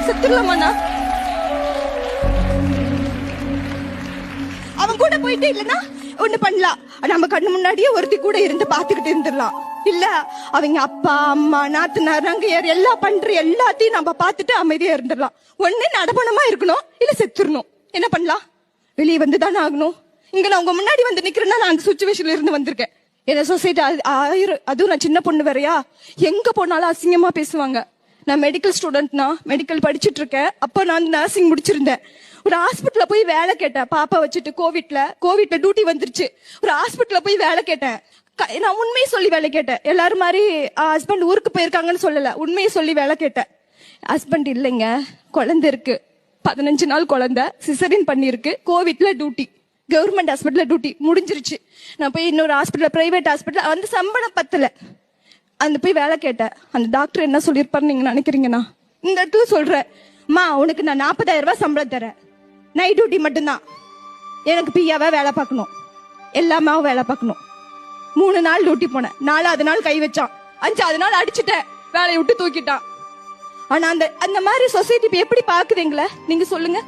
செத்துடலாமாண்ணா? அவன் கூட போயிட்டே இல்லன்னா ஒண்ணு பண்ணலாம். நம்ம கண்ணு முன்னாடியே ஒருத்தி கூட இருந்து பாத்துக்கிட்டு இருந்துடலாம். இல்ல அவங்க அப்பா அம்மா நாத்தனார் நங்கையார் எல்லாம் பண்ற எல்லாத்தையும் நம்ம பார்த்துட்டு அமைதியா இருந்துடலாம். ஒண்ணு நடப்பணமா இருக்கணும், இல்ல செத்துடணும். என்ன பண்ணலாம்? வெளியே வந்துதானே ஆகணும். இங்க நான் உங்க முன்னாடி வந்து நிக்கிறேன்னா நான் அந்த சுச்சுவேஷன்ல இருந்து வந்திருக்கேன். என்ன சொசைட்டி அதுவும் நான் சின்ன பொண்ணு வேறையா, எங்க போனாலும் அசிங்கமா பேசுவாங்க. நான் மெடிக்கல் ஸ்டூடெண்ட்னா, மெடிக்கல் படிச்சுட்டு இருக்கேன். அப்போ நான் நர்சிங் முடிச்சிருந்தேன். ஒரு ஹாஸ்பிட்டல்ல போய் வேலை கேட்டேன். பாப்பா வச்சுட்டு கோவிட்ல டியூட்டி வந்துருச்சு. ஒரு ஹாஸ்பிட்டல்ல போய் வேலை கேட்டேன். நான் உண்மையை சொல்லி வேலை கேட்டேன். எல்லாரும் மாதிரி ஹஸ்பண்ட் ஊருக்கு போயிருக்காங்கன்னு சொல்லல, உண்மையை சொல்லி வேலை கேட்டேன். ஹஸ்பண்ட் இல்லைங்க, குழந்தை இருக்கு, 15 நாள் குழந்தை, சிசரின் பண்ணிருக்கு, கோவிட்ல டியூட்டி, கவர்மெண்ட் ஹாஸ்பிட்டல்ல டியூட்டி முடிஞ்சிருச்சு. நான் போய் இன்னொரு ஹாஸ்பிட்டல், பிரைவேட் ஹாஸ்பிட்டல், வந்து சம்பளம் பத்தல, அந்த போய் வேலை கேட்டேன். அந்த டாக்டர் என்ன சொல்லியிருப்பாரு நீங்க நினைக்கிறீங்கன்னா? இந்த இடத்துல சொல்றேன், அம்மா உனக்கு நான் 40,000 ரூபாய் சம்பளம் தரேன், நைட் டியூட்டி மட்டும்தான், எனக்கு பியாவா வேலை பார்க்கணும், எல்லாமே வேலை பார்க்கணும். 3 நாள் டியூட்டி போனேன். 4வது நாள் கை வச்சான், 5வது நாள் அடிச்சுட்டேன், வேலையை விட்டு தூக்கிட்டான். ஆனா அந்த மாதிரி சொசைட்டி எப்படி பாக்குதுங்களே, நீங்க சொல்லுங்க.